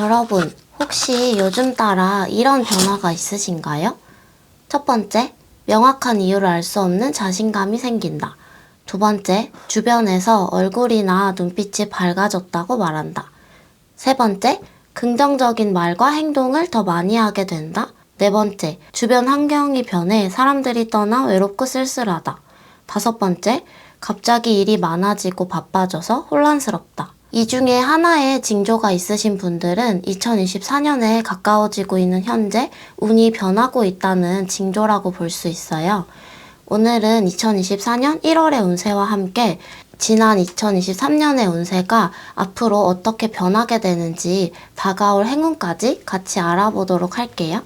여러분, 혹시 요즘 따라 이런 변화가 있으신가요? 첫 번째, 명확한 이유를 알 수 없는 자신감이 생긴다. 두 번째, 주변에서 얼굴이나 눈빛이 밝아졌다고 말한다. 세 번째, 긍정적인 말과 행동을 더 많이 하게 된다. 네 번째, 주변 환경이 변해 사람들이 떠나 외롭고 쓸쓸하다. 다섯 번째, 갑자기 일이 많아지고 바빠져서 혼란스럽다. 이 중에 하나의 징조가 있으신 분들은 2024년에 가까워지고 있는 현재 운이 변하고 있다는 징조라고 볼 수 있어요. 오늘은 2024년 1월의 운세와 함께 지난 2023년의 운세가 앞으로 어떻게 변하게 되는지 다가올 행운까지 같이 알아보도록 할게요.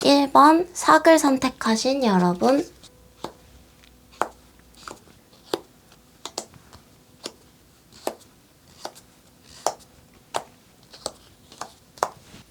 일 번 삭을 선택하신 여러분,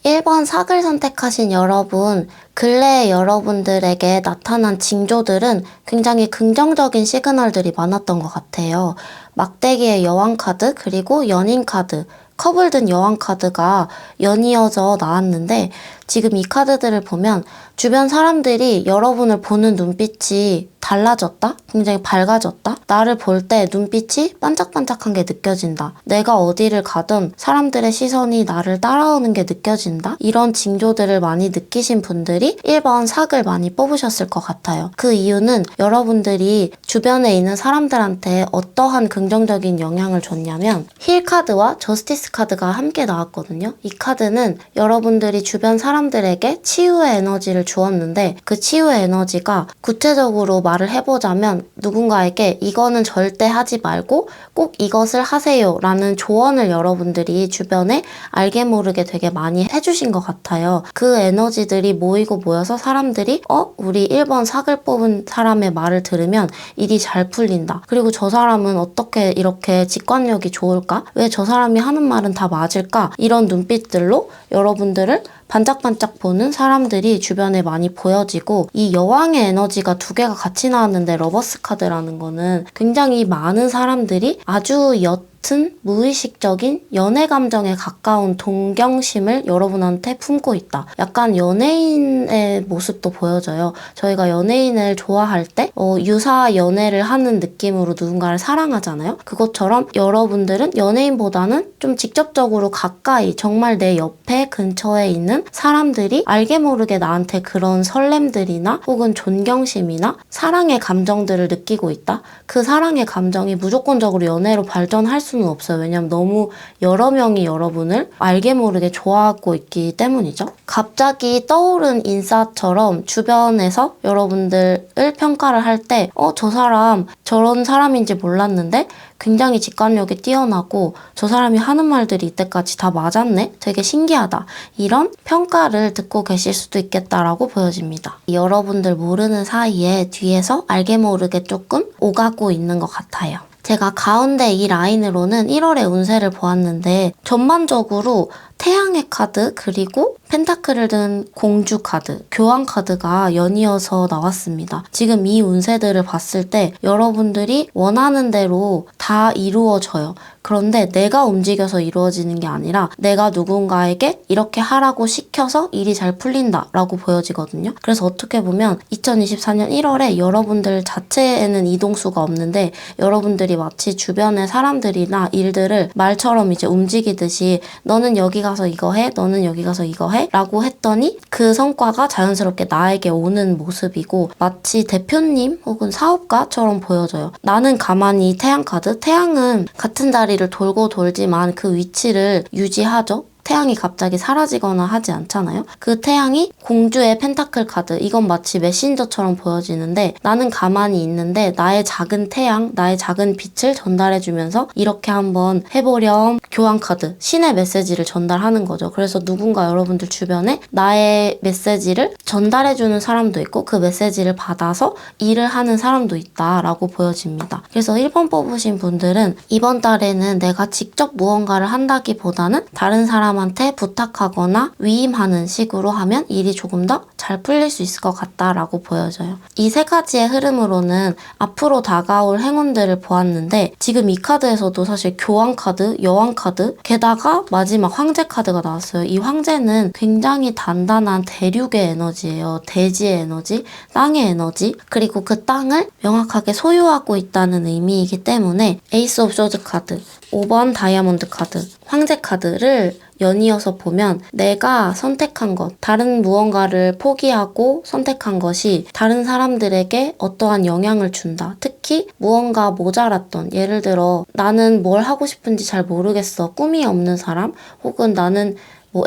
1번 삭을 선택하신 여러분, 근래에 여러분들에게 나타난 징조들은 굉장히 긍정적인 시그널들이 많았던 것 같아요. 막대기의 여왕 카드, 그리고 연인 카드, 컵을 든 여왕 카드가 연이어져 나왔는데, 지금 이 카드들을 보면 주변 사람들이 여러분을 보는 눈빛이 달라졌다? 굉장히 밝아졌다? 나를 볼 때 눈빛이 반짝반짝한 게 느껴진다. 내가 어디를 가든 사람들의 시선이 나를 따라오는 게 느껴진다? 이런 징조들을 많이 느끼신 분들이 1번 삭을 많이 뽑으셨을 것 같아요. 그 이유는 여러분들이 주변에 있는 사람들한테 어떠한 긍정적인 영향을 줬냐면 힐 카드와 저스티스 카드가 함께 나왔거든요. 이 카드는 여러분들이 주변 사람 사람들에게 치유의 에너지를 주었는데 그 치유의 에너지가 구체적으로 말을 해보자면 누군가에게 이거는 절대 하지 말고 꼭 이것을 하세요 라는 조언을 여러분들이 주변에 알게 모르게 되게 많이 해주신 것 같아요. 그 에너지들이 모이고 모여서 사람들이 우리 1번 사글 뽑은 사람의 말을 들으면 일이 잘 풀린다. 그리고 저 사람은 어떻게 이렇게 직관력이 좋을까? 왜 저 사람이 하는 말은 다 맞을까? 이런 눈빛들로 여러분들을 반짝반짝 보는 사람들이 주변에 많이 보여지고, 이 여왕의 에너지가 두 개가 같이 나왔는데 러버스 카드라는 거는 굉장히 많은 사람들이 아주 옅은 무의식적인 연애 감정에 가까운 동경심을 여러분한테 품고 있다. 약간 연예인의 모습도 보여져요. 저희가 연예인을 좋아할 때 유사 연애를 하는 느낌으로 누군가를 사랑하잖아요. 그것처럼 여러분들은 연예인보다는 좀 직접적으로 가까이 정말 내 옆에 근처에 있는 사람들이 알게 모르게 나한테 그런 설렘들이나 혹은 존경심이나 사랑의 감정들을 느끼고 있다. 그 사랑의 감정이 무조건적으로 연애로 발전할 수는 없어요. 왜냐면 너무 여러 명이 여러분을 알게 모르게 좋아하고 있기 때문이죠. 갑자기 떠오른 인싸처럼 주변에서 여러분들을 평가를 할 때 저 사람 저런 사람인지 몰랐는데 굉장히 직관력이 뛰어나고 저 사람이 하는 말들이 이때까지 다 맞았네? 되게 신기하다. 이런 평가를 듣고 계실 수도 있겠다라고 보여집니다. 여러분들 모르는 사이에 뒤에서 알게 모르게 조금 오가고 있는 것 같아요. 제가 가운데 이 라인으로는 1월의 운세를 보았는데 전반적으로 태양의 카드 그리고 펜타클을 든 공주 카드, 교황 카드가 연이어서 나왔습니다. 지금 이 운세들을 봤을 때 여러분들이 원하는 대로 다 이루어져요. 그런데 내가 움직여서 이루어지는 게 아니라 내가 누군가에게 이렇게 하라고 시켜서 일이 잘 풀린다 라고 보여지거든요. 그래서 어떻게 보면 2024년 1월에 여러분들 자체에는 이동수가 없는데 여러분들이 마치 주변의 사람들이나 일들을 말처럼 이제 움직이듯이 너는 여기 가서 이거 해, 너는 여기 가서 이거 해 라고 했더니 그 성과가 자연스럽게 나에게 오는 모습이고, 마치 대표님 혹은 사업가처럼 보여져요. 나는 가만히 태양 카드, 태양은 같은 자리를 돌고 돌지만 그 위치를 유지하죠. 태양이 갑자기 사라지거나 하지 않잖아요. 그 태양이 공주의 펜타클 카드, 이건 마치 메신저처럼 보여지는데 나는 가만히 있는데 나의 작은 태양, 나의 작은 빛을 전달해주면서 이렇게 한번 해보렴. 교황 카드, 신의 메시지를 전달하는 거죠. 그래서 누군가 여러분들 주변에 나의 메시지를 전달해주는 사람도 있고 그 메시지를 받아서 일을 하는 사람도 있다라고 보여집니다. 그래서 1번 뽑으신 분들은 이번 달에는 내가 직접 무언가를 한다기보다는 다른 사람한테 부탁하거나 위임하는 식으로 하면 일이 조금 더 잘 풀릴 수 있을 것 같다라고 보여져요. 이 세 가지의 흐름으로는 앞으로 다가올 행운들을 보았는데, 지금 이 카드에서도 사실 교황 카드, 여왕 카드, 게다가 마지막 황제 카드가 나왔어요. 이 황제는 굉장히 단단한 대륙의 에너지예요. 대지의 에너지, 땅의 에너지, 그리고 그 땅을 명확하게 소유하고 있다는 의미이기 때문에 에이스 오브 소드 카드, 5번 다이아몬드 카드, 황제 카드를 연이어서 보면 내가 선택한 것, 다른 무언가를 포기하고 선택한 것이 다른 사람들에게 어떠한 영향을 준다. 특히 무언가 모자랐던, 예를 들어 나는 뭘 하고 싶은지 잘 모르겠어. 꿈이 없는 사람, 혹은 나는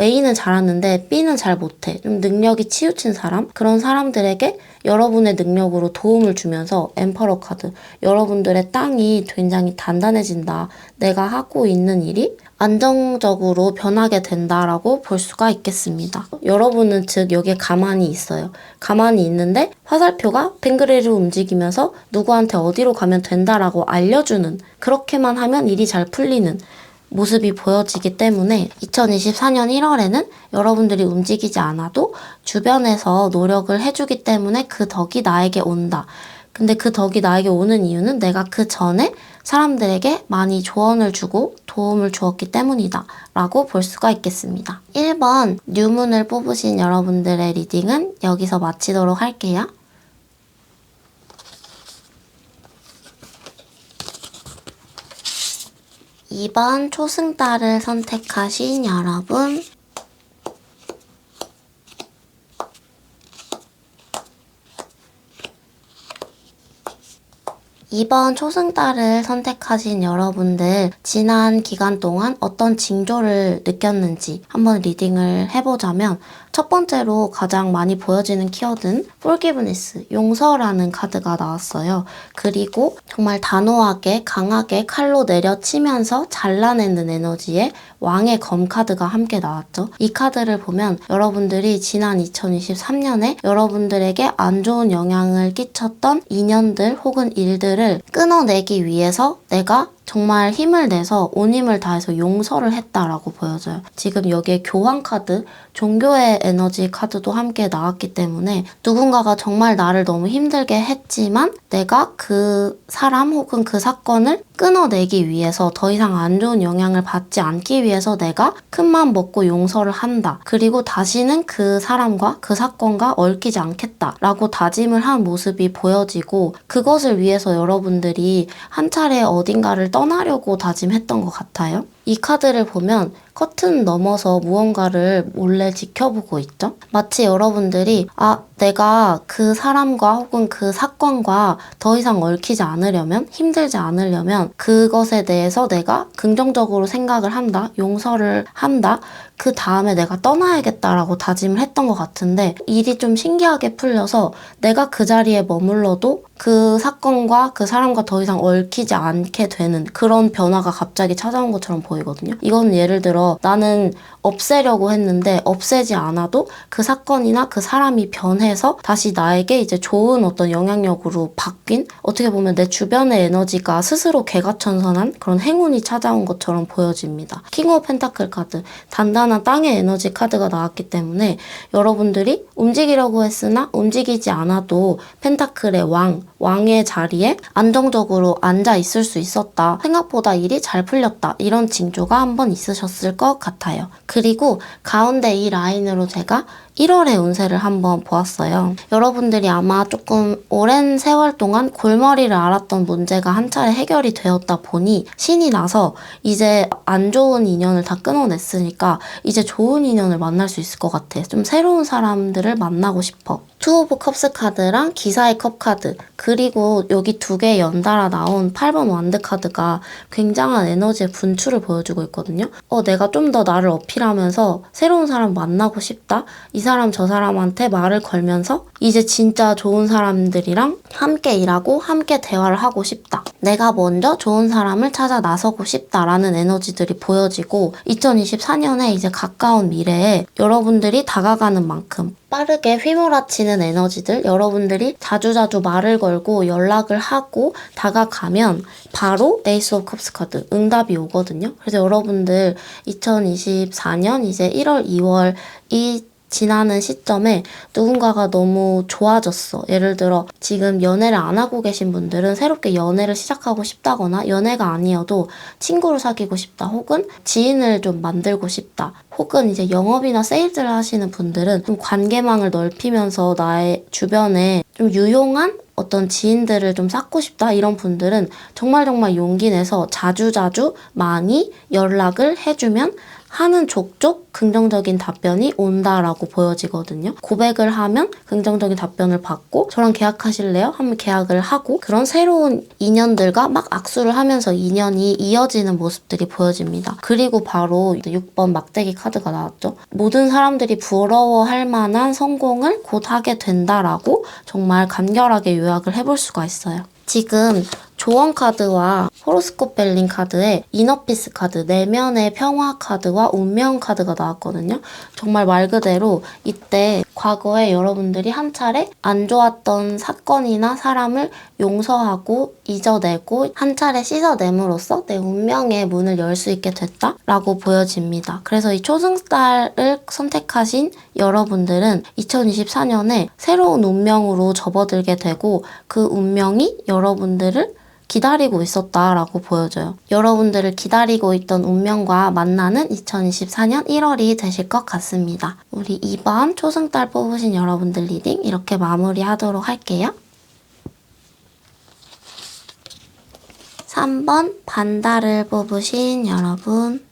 A는 잘하는데 B는 잘 못해. 좀 능력이 치우친 사람? 그런 사람들에게 여러분의 능력으로 도움을 주면서 엠퍼러 카드. 여러분들의 땅이 굉장히 단단해진다. 내가 하고 있는 일이 안정적으로 변하게 된다라고 볼 수가 있겠습니다. 여러분은 즉 여기에 가만히 있어요. 가만히 있는데 화살표가 뱅그레를 움직이면서 누구한테 어디로 가면 된다라고 알려주는, 그렇게만 하면 일이 잘 풀리는 모습이 보여지기 때문에 2024년 1월에는 여러분들이 움직이지 않아도 주변에서 노력을 해주기 때문에 그 덕이 나에게 온다. 근데 그 덕이 나에게 오는 이유는 내가 그 전에 사람들에게 많이 조언을 주고 도움을 주었기 때문이다 라고 볼 수가 있겠습니다. 1번 뉴문을 뽑으신 여러분들의 리딩은 여기서 마치도록 할게요. 2번 초승달을 선택하신 여러분, 2번 초승달을 선택하신 여러분들, 지난 기간 동안 어떤 징조를 느꼈는지 한번 리딩을 해보자면, 첫 번째로 가장 많이 보여지는 키워드는 forgiveness, 용서라는 카드가 나왔어요. 그리고 정말 단호하게 강하게 칼로 내려치면서 잘라내는 에너지의 왕의 검 카드가 함께 나왔죠. 이 카드를 보면 여러분들이 지난 2023년에 여러분들에게 안 좋은 영향을 끼쳤던 인연들 혹은 일들을 끊어내기 위해서 내가 정말 힘을 내서 온 힘을 다해서 용서를 했다라고 보여져요. 지금 여기에 교황 카드, 종교의 에너지 카드도 함께 나왔기 때문에 누군가가 정말 나를 너무 힘들게 했지만 내가 그 사람 혹은 그 사건을 끊어내기 위해서 더 이상 안 좋은 영향을 받지 않기 위해서 내가 큰맘 먹고 용서를 한다. 그리고 다시는 그 사람과 그 사건과 얽히지 않겠다라고 다짐을 한 모습이 보여지고 그것을 위해서 여러분들이 한 차례 어딘가를 떠나려고 다짐했던 것 같아요. 이 카드를 보면 커튼 넘어서 무언가를 몰래 지켜보고 있죠. 마치 여러분들이 내가 그 사람과 혹은 그 사건과 더 이상 얽히지 않으려면, 힘들지 않으려면 그것에 대해서 내가 긍정적으로 생각을 한다, 용서를 한다, 그 다음에 내가 떠나야겠다라고 다짐을 했던 것 같은데 일이 좀 신기하게 풀려서 내가 그 자리에 머물러도 그 사건과 그 사람과 더 이상 얽히지 않게 되는 그런 변화가 갑자기 찾아온 것처럼 보이거든요. 이건 예를 들어 나는 없애려고 했는데 없애지 않아도 그 사건이나 그 사람이 변해서 다시 나에게 이제 좋은 어떤 영향력으로 바뀐, 어떻게 보면 내 주변의 에너지가 스스로 개가천선한 그런 행운이 찾아온 것처럼 보여집니다. 킹 오브 펜타클 카드, 단단한 땅의 에너지 카드가 나왔기 때문에 여러분들이 움직이려고 했으나 움직이지 않아도 펜타클의 왕의 자리에 안정적으로 앉아 있을 수 있었다. 생각보다 일이 잘 풀렸다. 이런 징조가 한번 있으셨을 것 같아요. 그리고 가운데 이 라인으로 제가 1월의 운세를 한번 보았어요. 여러분들이 아마 조금 오랜 세월 동안 골머리를 앓았던 문제가 한 차례 해결이 되었다 보니 신이 나서 이제 안 좋은 인연을 다 끊어냈으니까 이제 좋은 인연을 만날 수 있을 것 같아. 좀 새로운 사람들을 만나고 싶어. 투 오브 컵스 카드랑 기사의 컵 카드, 그리고 여기 두 개 연달아 나온 8번 완드 카드가 굉장한 에너지의 분출을 보여주고 있거든요. 내가 좀 더 나를 어필하면서 새로운 사람 만나고 싶다. 이 사람 저 사람한테 말을 걸면서 이제 진짜 좋은 사람들이랑 함께 일하고 함께 대화를 하고 싶다. 내가 먼저 좋은 사람을 찾아 나서고 싶다라는 에너지들이 보여지고 2024년에 이제 가까운 미래에 여러분들이 다가가는 만큼 빠르게 휘몰아치는 에너지들, 여러분들이 자주자주 말을 걸고 연락을 하고 다가가면 바로 에이스 오브 컵스 카드, 응답이 오거든요. 그래서 여러분들 2024년 이제 1월, 2월 이 지나는 시점에 누군가가 너무 좋아졌어. 예를 들어 지금 연애를 안 하고 계신 분들은 새롭게 연애를 시작하고 싶다거나 연애가 아니어도 친구를 사귀고 싶다 혹은 지인을 좀 만들고 싶다 혹은 이제 영업이나 세일즈를 하시는 분들은 좀 관계망을 넓히면서 나의 주변에 좀 유용한 어떤 지인들을 좀 쌓고 싶다 이런 분들은 정말 용기 내서 자주자주 많이 연락을 해주면 하는 족족 긍정적인 답변이 온다라고 보여지거든요. 고백을 하면 긍정적인 답변을 받고 저랑 계약하실래요? 하면 계약을 하고 그런 새로운 인연들과 막 악수를 하면서 인연이 이어지는 모습들이 보여집니다. 그리고 바로 6번 막대기 카드가 나왔죠. 모든 사람들이 부러워할 만한 성공을 곧 하게 된다라고 정말 간결하게 요약을 해볼 수가 있어요. 지금 조언 카드와 호로스콥 벨링 카드에 이너피스 카드, 내면의 평화 카드와 운명 카드가 나왔거든요. 정말 말 그대로 이때 과거에 여러분들이 한 차례 안 좋았던 사건이나 사람을 용서하고 잊어내고 한 차례 씻어냄으로써 내 운명의 문을 열 수 있게 됐다라고 보여집니다. 그래서 이 초승달을 선택하신 여러분들은 2024년에 새로운 운명으로 접어들게 되고 그 운명이 여러분들을 기다리고 있었다라고 보여져요. 여러분들을 기다리고 있던 운명과 만나는 2024년 1월이 되실 것 같습니다. 우리 2번 초승달 뽑으신 여러분들 리딩 이렇게 마무리하도록 할게요. 3번 반달을 뽑으신 여러분,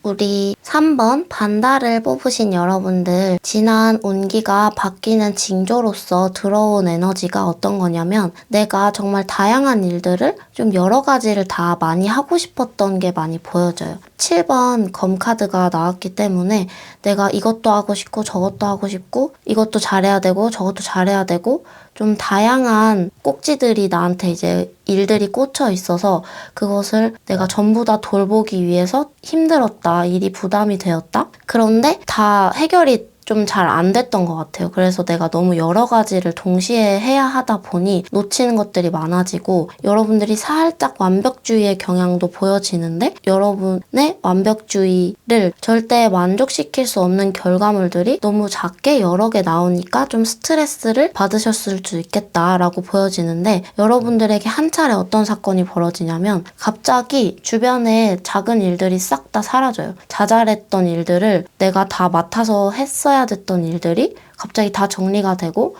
우리 3번 반달을 뽑으신 여러분들, 지난 운기가 바뀌는 징조로서 들어온 에너지가 어떤 거냐면 내가 정말 다양한 일들을 좀 여러 가지를 다 많이 하고 싶었던 게 많이 보여져요. 7번 검카드가 나왔기 때문에 내가 이것도 하고 싶고 저것도 하고 싶고 이것도 잘해야 되고 저것도 잘해야 되고 좀 다양한 꼭지들이 나한테 이제 일들이 꽂혀 있어서 그것을 내가 전부 다 돌보기 위해서 힘들었다. 일이 부담이 되었다. 그런데 다 해결이 좀 잘 안 됐던 것 같아요. 그래서 내가 너무 여러 가지를 동시에 해야 하다 보니 놓치는 것들이 많아지고 여러분들이 살짝 완벽주의의 경향도 보여지는데 여러분의 완벽주의를 절대 만족시킬 수 없는 결과물들이 너무 작게 여러 개 나오니까 좀 스트레스를 받으셨을 수 있겠다라고 보여지는데 여러분들에게 한 차례 어떤 사건이 벌어지냐면 갑자기 주변에 작은 일들이 싹 다 사라져요. 자잘했던 일들을 내가 다 맡아서 했어야 됐던 일들이 갑자기 다 정리가 되고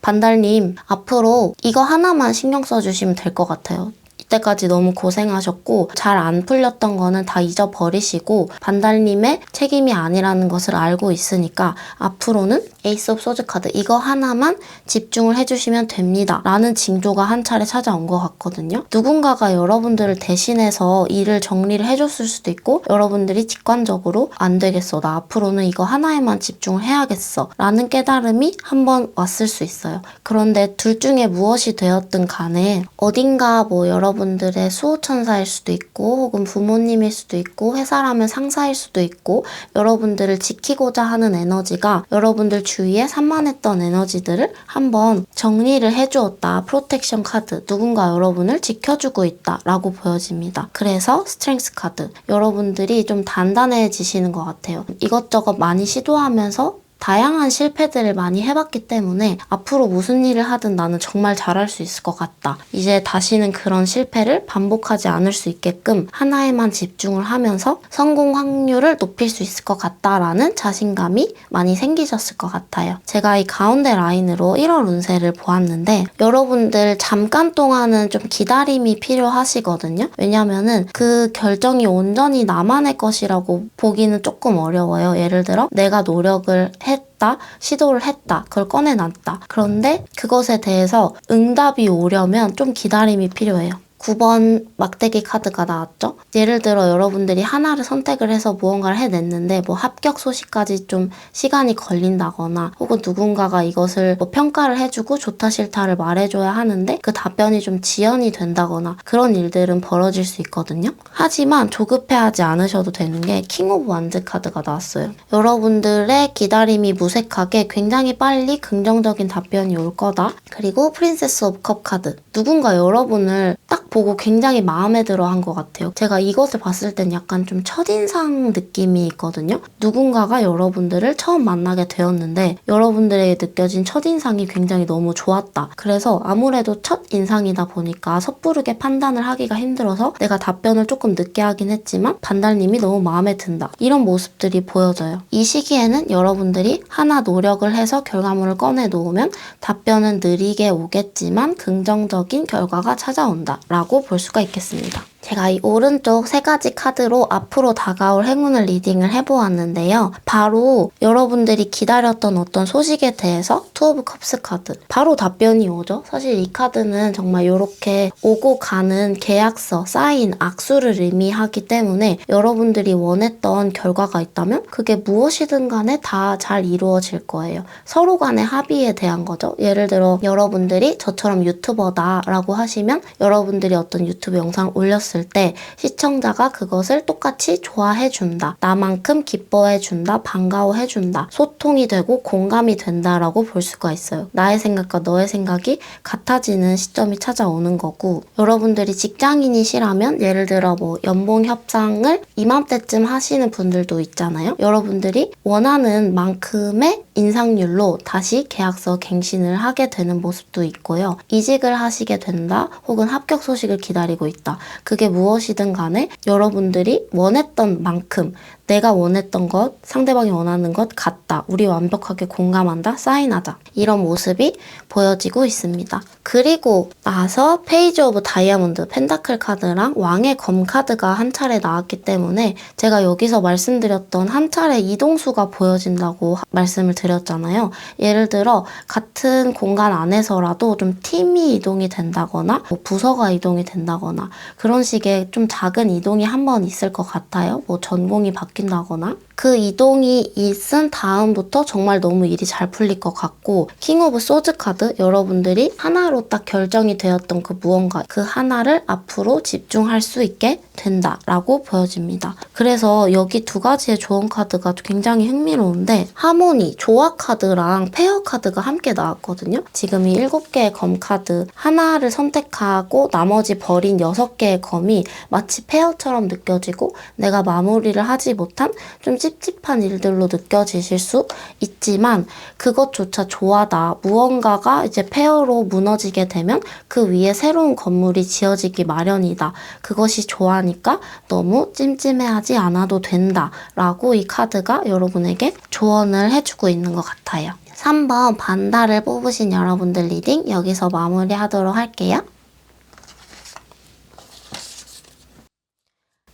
반달님 앞으로 이거 하나만 신경 써주시면 될 것 같아요. 이때까지 너무 고생하셨고 잘 안 풀렸던 거는 다 잊어버리시고 반달님의 책임이 아니라는 것을 알고 있으니까 앞으로는 에이스 오브 소드 카드 이거 하나만 집중을 해주시면 됩니다 라는 징조가 한 차례 찾아온 것 같거든요. 누군가가 여러분들을 대신해서 일을 정리를 해줬을 수도 있고 여러분들이 직관적으로 안 되겠어 나 앞으로는 이거 하나에만 집중을 해야겠어 라는 깨달음이 한번 왔을 수 있어요. 그런데 둘 중에 무엇이 되었든 간에 어딘가 뭐 여러분들의 수호천사일 수도 있고 혹은 부모님일 수도 있고 회사라면 상사일 수도 있고 여러분들을 지키고자 하는 에너지가 여러분들 주위에 산만했던 에너지들을 한번 정리를 해주었다. 프로텍션 카드. 누군가 여러분을 지켜주고 있다 라고 보여집니다. 그래서 스트렝스 카드. 여러분들이 좀 단단해지시는 것 같아요. 이것저것 많이 시도하면서 다양한 실패들을 많이 해봤기 때문에 앞으로 무슨 일을 하든 나는 정말 잘할 수 있을 것 같다. 이제 다시는 그런 실패를 반복하지 않을 수 있게끔 하나에만 집중을 하면서 성공 확률을 높일 수 있을 것 같다라는 자신감이 많이 생기셨을 것 같아요. 제가 이 가운데 라인으로 1월 운세를 보았는데 여러분들 잠깐 동안은 좀 기다림이 필요하시거든요. 왜냐면은 그 결정이 온전히 나만의 것이라고 보기는 조금 어려워요. 예를 들어 내가 노력을 했다, 시도를 했다, 그걸 꺼내놨다. 그런데 그것에 대해서 응답이 오려면 좀 기다림이 필요해요. 9번 막대기 카드가 나왔죠. 예를 들어 여러분들이 하나를 선택을 해서 무언가를 해냈는데 뭐 합격 소식까지 좀 시간이 걸린다거나 혹은 누군가가 이것을 뭐 평가를 해주고 좋다 싫다를 말해줘야 하는데 그 답변이 좀 지연이 된다거나 그런 일들은 벌어질 수 있거든요. 하지만 조급해하지 않으셔도 되는 게 킹 오브 완즈 카드가 나왔어요. 여러분들의 기다림이 무색하게 굉장히 빨리 긍정적인 답변이 올 거다. 그리고 프린세스 오브 컵 카드. 누군가 여러분을 딱 보고 굉장히 마음에 들어 한 것 같아요. 제가 이것을 봤을 땐 약간 좀 첫인상 느낌이 있거든요. 누군가가 여러분들을 처음 만나게 되었는데 여러분들에게 느껴진 첫인상이 굉장히 너무 좋았다. 그래서 아무래도 첫인상이다 보니까 섣부르게 판단을 하기가 힘들어서 내가 답변을 조금 늦게 하긴 했지만 반달님이 너무 마음에 든다. 이런 모습들이 보여져요. 이 시기에는 여러분들이 하나 노력을 해서 결과물을 꺼내 놓으면 답변은 느리게 오겠지만 긍정적인 결과가 찾아온다 라고 볼 수가 있겠습니다. 제가 이 오른쪽 세 가지 카드로 앞으로 다가올 행운을 리딩을 해보았는데요. 바로 여러분들이 기다렸던 어떤 소식에 대해서 투 오브 컵스 카드. 바로 답변이 오죠. 사실 이 카드는 정말 이렇게 오고 가는 계약서, 사인, 악수를 의미하기 때문에 여러분들이 원했던 결과가 있다면 그게 무엇이든 간에 다 잘 이루어질 거예요. 서로 간의 합의에 대한 거죠. 예를 들어 여러분들이 저처럼 유튜버다 라고 하시면 여러분들이 어떤 유튜브 영상 올렸을 때 시청자가 그것을 똑같이 좋아해준다. 나만큼 기뻐해준다. 반가워해준다. 소통이 되고 공감이 된다라고 볼 수가 있어요. 나의 생각과 너의 생각이 같아지는 시점이 찾아오는 거고 여러분들이 직장인이시라면 예를 들어 뭐 연봉 협상을 이맘때쯤 하시는 분들도 있잖아요. 여러분들이 원하는 만큼의 인상률로 다시 계약서 갱신을 하게 되는 모습도 있고요. 이직을 하시게 된다. 혹은 합격 소식을 기다리고 있다. 그게 무엇이든 간에 여러분들이 원했던 만큼 내가 원했던 것, 상대방이 원하는 것 같다. 우리 완벽하게 공감한다. 사인하자. 이런 모습이 보여지고 있습니다. 그리고 나서 페이지 오브 다이아몬드 펜타클 카드랑 왕의 검 카드가 한 차례 나왔기 때문에 제가 여기서 말씀드렸던 한 차례 이동수가 보여진다고 말씀을 드렸잖아요. 예를 들어 같은 공간 안에서라도 좀 팀이 이동이 된다거나 뭐 부서가 이동이 된다거나 그런 식의 좀 작은 이동이 한 번 있을 것 같아요. 뭐 전공이 바뀐다거나 그 이동이 있은 다음부터 정말 너무 일이 잘 풀릴 것 같고 킹 오브 소즈 카드 여러분들이 하나로 딱 결정이 되었던 그 무언가 그 하나를 앞으로 집중할 수 있게 된다라고 보여집니다. 그래서 여기 두 가지의 조언 카드가 굉장히 흥미로운데 하모니, 조화 카드랑 페어 카드가 함께 나왔거든요. 지금 이 7개의 검 카드 하나를 선택하고 나머지 버린 6개의 검이 마치 페어처럼 느껴지고 내가 마무리를 하지 못한 좀 찝찝한 일들로 느껴지실 수 있지만 그것조차 조화다. 무언가가 이제 페어로 무너지게 되면 그 위에 새로운 건물이 지어지기 마련이다. 그것이 조화니까 너무 찜찜해하지 않아도 된다. 라고 이 카드가 여러분에게 조언을 해주고 있는 것 같아요. 3번 반달을 뽑으신 여러분들 리딩 여기서 마무리하도록 할게요.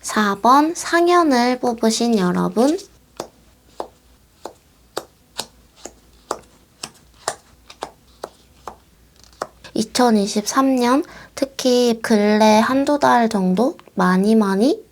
4번 상현을 뽑으신 여러분 2023년 특히 근래 한두 달 정도 많이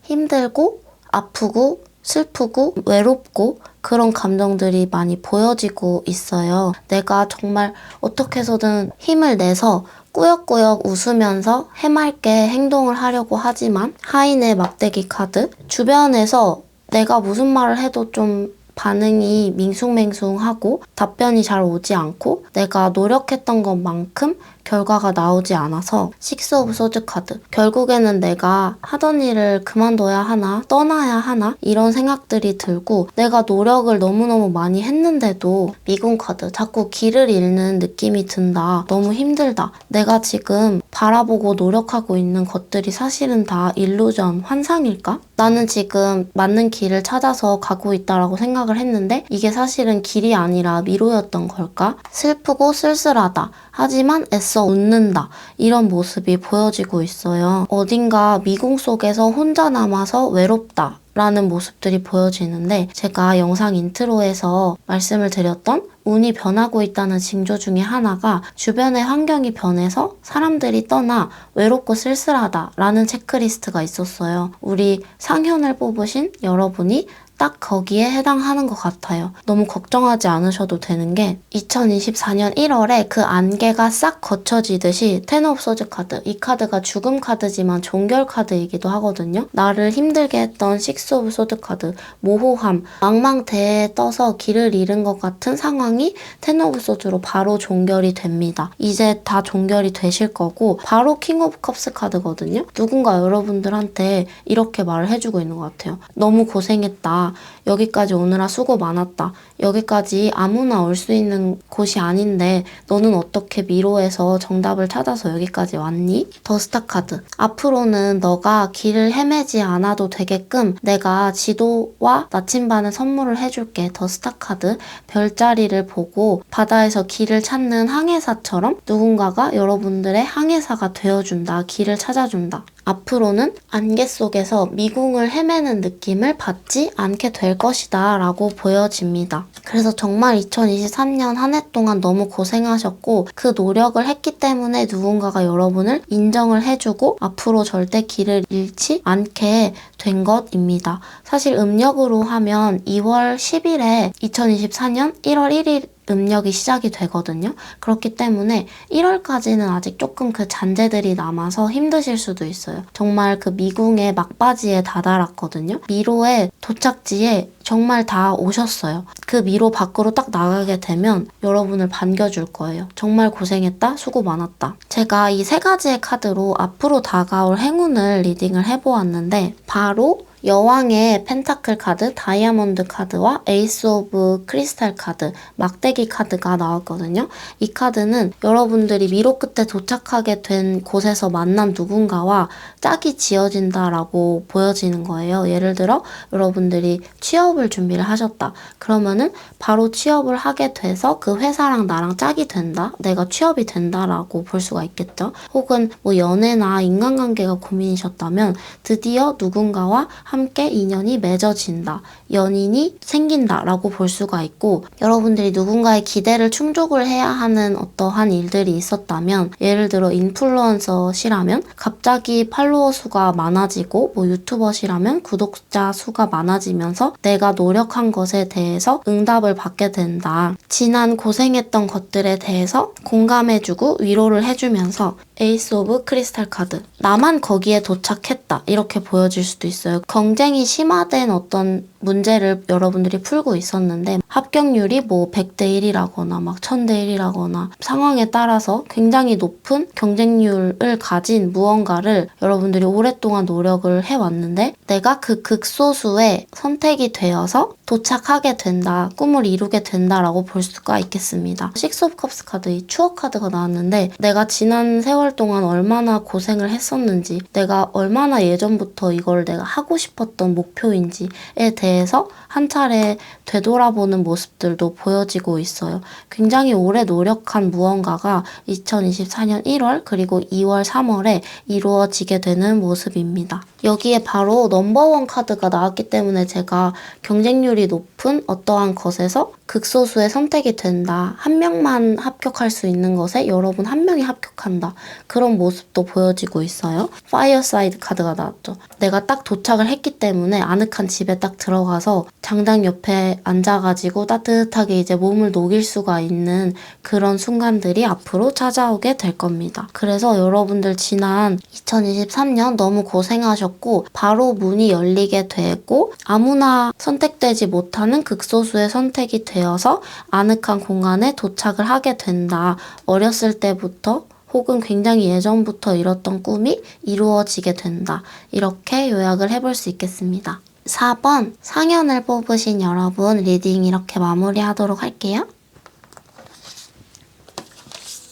힘들고 아프고 슬프고 외롭고 그런 감정들이 많이 보여지고 있어요. 내가 정말 어떻게 해서든 힘을 내서 꾸역꾸역 웃으면서 해맑게 행동을 하려고 하지만 하인의 막대기 카드 주변에서 내가 무슨 말을 해도 좀 반응이 밍숭맹숭하고 답변이 잘 오지 않고 내가 노력했던 것만큼 결과가 나오지 않아서 식스 오브 소즈 카드 결국에는 내가 하던 일을 그만둬야 하나 떠나야 하나 이런 생각들이 들고 내가 노력을 너무너무 많이 했는데도 미군 카드 자꾸 길을 잃는 느낌이 든다. 너무 힘들다. 내가 지금 바라보고 노력하고 있는 것들이 사실은 다 일루전, 환상일까? 나는 지금 맞는 길을 찾아서 가고 있다라고 생각을 했는데 이게 사실은 길이 아니라 미로였던 걸까? 슬프고 쓸쓸하다. 하지만 애써 웃는다. 이런 모습이 보여지고 있어요. 어딘가 미궁 속에서 혼자 남아서 외롭다. 라는 모습들이 보여지는데 제가 영상 인트로에서 말씀을 드렸던 운이 변하고 있다는 징조 중에 하나가 주변의 환경이 변해서 사람들이 떠나 외롭고 쓸쓸하다라는 체크리스트가 있었어요. 우리 상현을 뽑으신 여러분이 딱 거기에 해당하는 것 같아요. 너무 걱정하지 않으셔도 되는 게 2024년 1월에 그 안개가 싹 거쳐지듯이 텐 오브 소즈 카드 이 카드가 죽음 카드지만 종결 카드이기도 하거든요. 나를 힘들게 했던 식스 오브 소드 카드 모호함, 망망대해에 떠서 길을 잃은 것 같은 상황이 텐 오브 소즈로 바로 종결이 됩니다. 이제 다 종결이 되실 거고 바로 킹 오브 컵스 카드거든요. 누군가 여러분들한테 이렇게 말을 해주고 있는 것 같아요. 너무 고생했다. 여기까지 오느라 수고 많았다. 여기까지 아무나 올 수 있는 곳이 아닌데 너는 어떻게 미로에서 정답을 찾아서 여기까지 왔니? 더스타 카드. 앞으로는 너가 길을 헤매지 않아도 되게끔 내가 지도와 나침반을 선물을 해줄게. 더스타 카드. 별자리를 보고 바다에서 길을 찾는 항해사처럼 누군가가 여러분들의 항해사가 되어준다. 길을 찾아준다. 앞으로는 안개 속에서 미궁을 헤매는 느낌을 받지 않게 될 것이다 라고 보여집니다. 그래서 정말 2023년 한 해 동안 너무 고생하셨고 그 노력을 했기 때문에 누군가가 여러분을 인정을 해주고 앞으로 절대 길을 잃지 않게 된 것입니다. 사실 음력으로 하면 2월 10일에 2024년 1월 1일 음력이 시작이 되거든요. 그렇기 때문에 1월까지는 아직 조금 그 잔재들이 남아서 힘드실 수도 있어요. 정말 그 미궁의 막바지에 다다랐거든요. 미로의 도착지에 정말 다 오셨어요. 그 미로 밖으로 딱 나가게 되면 여러분을 반겨줄 거예요. 정말 고생했다, 수고 많았다. 제가 이 세 가지의 카드로 앞으로 다가올 행운을 리딩을 해보았는데 바로 여왕의 펜타클 카드, 다이아몬드 카드와 에이스 오브 크리스탈 카드, 막대기 카드가 나왔거든요. 이 카드는 여러분들이 미로 끝에 도착하게 된 곳에서 만난 누군가와 짝이 지어진다라고 보여지는 거예요. 예를 들어 여러분들이 취업을 준비를 하셨다. 그러면은 바로 취업을 하게 돼서 그 회사랑 나랑 짝이 된다. 내가 취업이 된다라고 볼 수가 있겠죠. 혹은 뭐 연애나 인간관계가 고민이셨다면 드디어 누군가와 함께 인연이 맺어진다. 연인이 생긴다라고 볼 수가 있고, 여러분들이 누군가의 기대를 충족을 해야 하는 어떠한 일들이 있었다면, 예를 들어 인플루언서시라면 갑자기 팔로워 수가 많아지고, 뭐 유튜버시라면 구독자 수가 많아지면서 내가 노력한 것에 대해서 응답을 받게 된다. 지난 고생했던 것들에 대해서 공감해주고 위로를 해주면서 에이스 오브 크리스탈 카드. 나만 거기에 도착했다. 이렇게 보여질 수도 있어요. 경쟁이 심화된 어떤 문제를 여러분들이 풀고 있었는데 합격률이 뭐 100대 1이라거나 막 1000대 1이라거나 상황에 따라서 굉장히 높은 경쟁률을 가진 무언가를 여러분들이 오랫동안 노력을 해왔는데 내가 그 극소수의 선택이 되어서 도착하게 된다, 꿈을 이루게 된다라고 볼 수가 있겠습니다. 식스 오브 컵스 카드, 이 추억 카드가 나왔는데 내가 지난 세월 동안 얼마나 고생을 했었는지, 내가 얼마나 예전부터 이걸 내가 하고 싶었던 목표인지에 대해서 한 차례 되돌아보는 모습들도 보여지고 있어요. 굉장히 오래 노력한 무언가가 2024년 1월 그리고 2월, 3월에 이루어지게 되는 모습입니다. 여기에 바로 넘버원 카드가 나왔기 때문에 제가 경쟁률이 높은 어떠한 것에서 극소수의 선택이 된다. 한 명만 합격할 수 있는 것에 여러분 한 명이 합격한다. 그런 모습도 보여지고 있어요. 파이어사이드 카드가 나왔죠. 내가 딱 도착을 했기 때문에 아늑한 집에 딱 들어가서 장작 옆에 앉아가지고 따뜻하게 이제 몸을 녹일 수가 있는 그런 순간들이 앞으로 찾아오게 될 겁니다. 그래서 여러분들 지난 2023년 너무 고생하셨고 바로 문이 열리게 되고 아무나 선택되지 못하는 극소수의 선택이 되어서 아늑한 공간에 도착을 하게 된다. 어렸을 때부터 혹은 굉장히 예전부터 이뤘던 꿈이 이루어지게 된다. 이렇게 요약을 해볼 수 있겠습니다. 4번 상현을 뽑으신 여러분 리딩 이렇게 마무리하도록 할게요.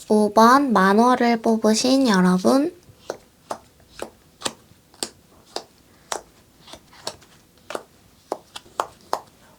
5번 만월을 뽑으신 여러분,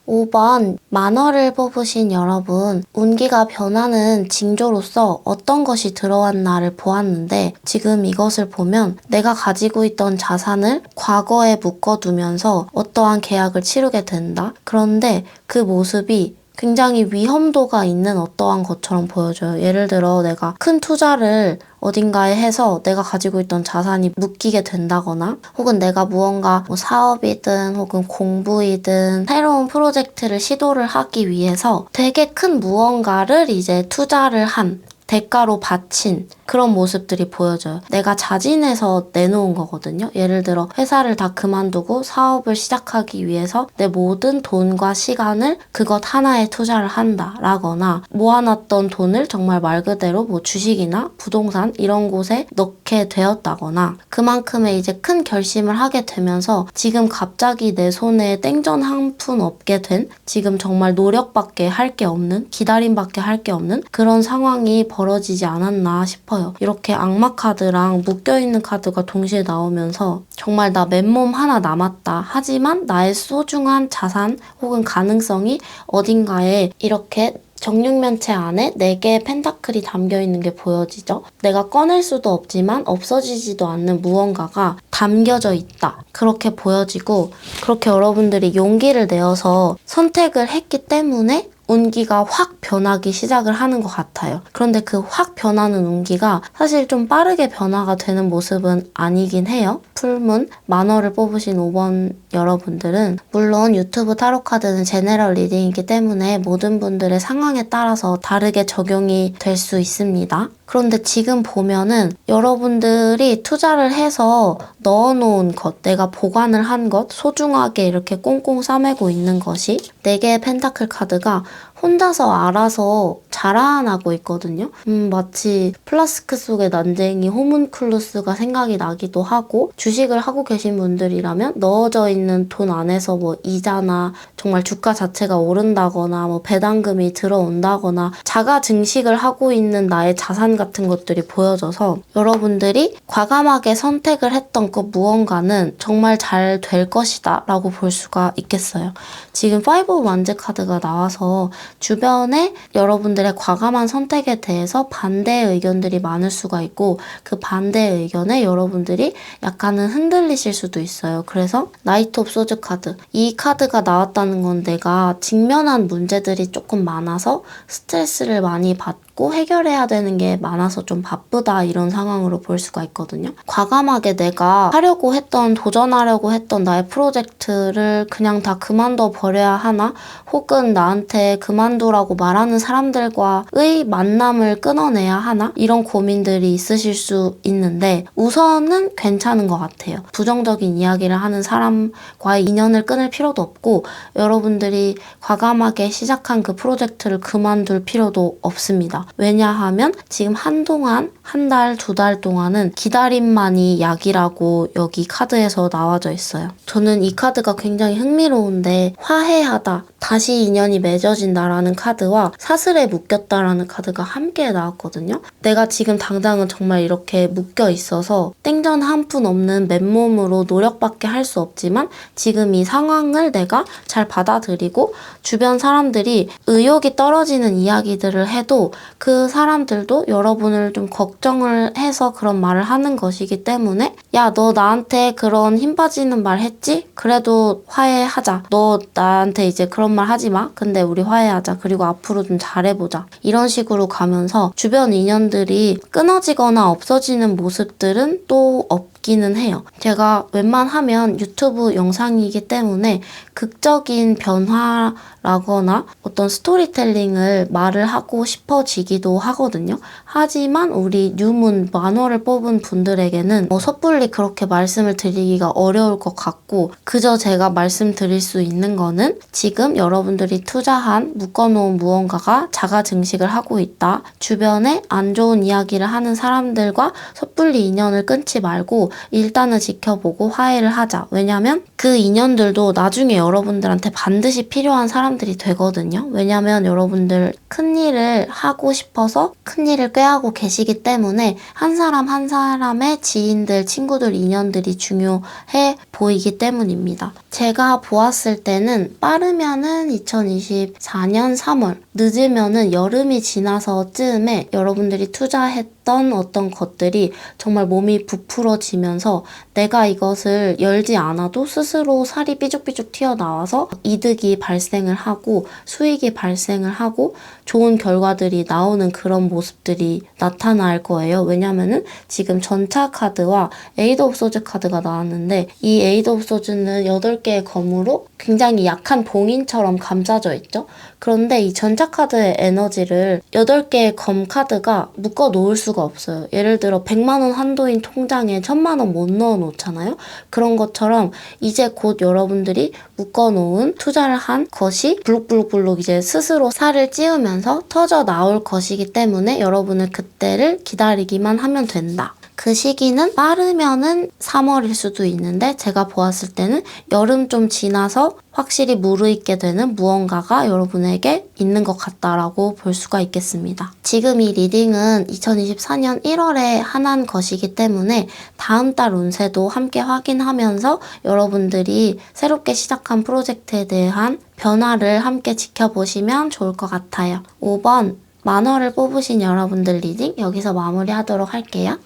5번 만월을 뽑으신 여러분, 운기가 변하는 징조로서 어떤 것이 들어왔나를 보았는데 지금 이것을 보면 내가 가지고 있던 자산을 과거에 묶어두면서 어떠한 계약을 치르게 된다. 그런데 그 모습이 굉장히 위험도가 있는 어떠한 것처럼 보여져요. 예를 들어 내가 큰 투자를 어딘가에 해서 내가 가지고 있던 자산이 묶이게 된다거나 혹은 내가 무언가 뭐 사업이든 혹은 공부이든 새로운 프로젝트를 시도를 하기 위해서 되게 큰 무언가를 이제 투자를 한 대가로 바친 그런 모습들이 보여져요. 내가 자진해서 내놓은 거거든요. 예를 들어 회사를 다 그만두고 사업을 시작하기 위해서 내 모든 돈과 시간을 그것 하나에 투자를 한다라거나 모아놨던 돈을 정말 말 그대로 뭐 주식이나 부동산 이런 곳에 넣게 되었다거나 그만큼의 이제 큰 결심을 하게 되면서 지금 갑자기 내 손에 땡전 한 푼 없게 된 지금 정말 노력밖에 할 게 없는 기다림밖에 할 게 없는 그런 상황이 벌어지지 않았나 싶어요. 이렇게 악마 카드랑 묶여있는 카드가 동시에 나오면서 정말 나 맨몸 하나 남았다. 하지만 나의 소중한 자산 혹은 가능성이 어딘가에 이렇게 정육면체 안에 4개의 펜타클이 담겨있는 게 보여지죠. 내가 꺼낼 수도 없지만 없어지지도 않는 무언가가 담겨져 있다. 그렇게 보여지고 그렇게 여러분들이 용기를 내어서 선택을 했기 때문에 운기가 확 변하기 시작을 하는 것 같아요. 그런데 그 확 변하는 운기가 사실 좀 빠르게 변화가 되는 모습은 아니긴 해요. 풀문 만월을 뽑으신 5번 여러분들은 물론 유튜브 타로 카드는 제너럴 리딩이기 때문에 모든 분들의 상황에 따라서 다르게 적용이 될 수 있습니다. 그런데 지금 보면은 여러분들이 투자를 해서 넣어놓은 것, 내가 보관을 한 것, 소중하게 이렇게 꽁꽁 싸매고 있는 것이 4개의 펜타클 카드가 혼자서 알아서 자라나고 있거든요. 마치 플라스크 속의 난쟁이 호문클루스가 생각이 나기도 하고, 주식을 하고 계신 분들이라면 넣어져 있는 돈 안에서 뭐 이자나 정말 주가 자체가 오른다거나 뭐 배당금이 들어온다거나 자가 증식을 하고 있는 나의 자산 같은 것들이 보여져서 여러분들이 과감하게 선택을 했던 그 무언가는 정말 잘 될 것이다 라고 볼 수가 있겠어요. 지금 5 of Wands 카드가 나와서 주변에 여러분들의 과감한 선택에 대해서 반대의 의견들이 많을 수가 있고, 그 반대의 의견에 여러분들이 약간은 흔들리실 수도 있어요. 그래서 나이트 오브 소즈 카드, 이 카드가 나왔다는 건 내가 직면한 문제들이 조금 많아서 스트레스를 많이 받고 해결해야 되는 게 많아서 좀 바쁘다, 이런 상황으로 볼 수가 있거든요. 과감하게 내가 하려고 했던, 도전하려고 했던 나의 프로젝트를 그냥 다 그만둬 버려야 하나? 혹은 나한테 그만두라고 말하는 사람들과의 만남을 끊어내야 하나? 이런 고민들이 있으실 수 있는데, 우선은 괜찮은 것 같아요. 부정적인 이야기를 하는 사람과의 인연을 끊을 필요도 없고, 여러분들이 과감하게 시작한 그 프로젝트를 그만둘 필요도 없습니다. 왜냐하면 지금 한동안, 한 달, 2달 동안은 기다림만이 약이라고 여기 카드에서 나와져 있어요. 저는 이 카드가 굉장히 흥미로운데, 화해하다, 다시 인연이 맺어진다라는 카드와 사슬에 묶였다라는 카드가 함께 나왔거든요. 내가 지금 당장은 정말 이렇게 묶여 있어서 땡전 한 푼 없는 맨몸으로 노력밖에 할 수 없지만, 지금 이 상황을 내가 잘 받아들이고 주변 사람들이 의욕이 떨어지는 이야기들을 해도 그 사람들도 여러분을 좀 걱정을 해서 그런 말을 하는 것이기 때문에, 야, 너 나한테 그런 힘 빠지는 말 했지? 그래도 화해하자. 너 나한테 이제 그런 말 하지 마. 근데 우리 화해하자. 그리고 앞으로 좀 잘해보자. 이런 식으로 가면서 주변 인연들이 끊어지거나 없어지는 모습들은 또 없기는 해요. 제가 웬만하면 유튜브 영상이기 때문에 극적인 변화라거나 어떤 스토리텔링을 말을 하고 싶어지기도 하거든요. 하지만 우리 뉴문 만화를 뽑은 분들에게는 섣불리 그렇게 말씀을 드리기가 어려울 것 같고, 그저 제가 말씀드릴 수 있는 거는 지금 여러분들이 투자한 묶어놓은 무언가가 자가 증식을 하고 있다. 주변에 안 좋은 이야기를 하는 사람들과 섣불리 인연을 끊지 말고 일단은 지켜보고 화해를 하자. 왜냐면 그 인연들도 나중에 여러분들한테 반드시 필요한 사람들이 되거든요. 왜냐면 여러분들 큰일을 하고 싶어서 큰일을 꾀하고 계시기 때문에 한 사람 한 사람의 지인들, 친구들, 인연들이 중요해 보이기 때문입니다. 제가 보았을 때는 빠르면은 2024년 3월, 늦으면은 여름이 지나서쯤에 여러분들이 투자했던 어떤 것들이 정말 몸이 부풀어지면서 내가 이것을 열지 않아도 스스로 살이 삐죽삐죽 튀어나와서 이득이 발생을 하고 수익이 발생을 하고 좋은 결과들이 나오는 그런 모습들이 나타날 거예요. 왜냐면은 지금 전차 카드와 에이드 오브 소즈 카드가 나왔는데, 이 에이드 오브 소즈는 8개의 검으로 굉장히 약한 봉인처럼 감싸져 있죠. 그런데 이 전차 카드의 에너지를 8개의 검 카드가 묶어 놓을 수가 없어요. 예를 들어 100만 원 한도인 통장에 1000만 원 못 넣어 놓잖아요. 그런 것처럼 이제 곧 여러분들이 묶어 놓은 투자를 한 것이 블룩블룩블룩 이제 스스로 살을 찌우면서 터져 나올 것이기 때문에 여러분은 그때를 기다리기만 하면 된다. 그 시기는 빠르면은 3월일 수도 있는데, 제가 보았을 때는 여름 좀 지나서 확실히 무르익게 되는 무언가가 여러분에게 있는 것 같다라고 볼 수가 있겠습니다. 지금 이 리딩은 2024년 1월에 한한 것이기 때문에 다음 달 운세도 함께 확인하면서 여러분들이 새롭게 시작한 프로젝트에 대한 변화를 함께 지켜보시면 좋을 것 같아요. 5번 만화를 뽑으신 여러분들 리딩 여기서 마무리하도록 할게요.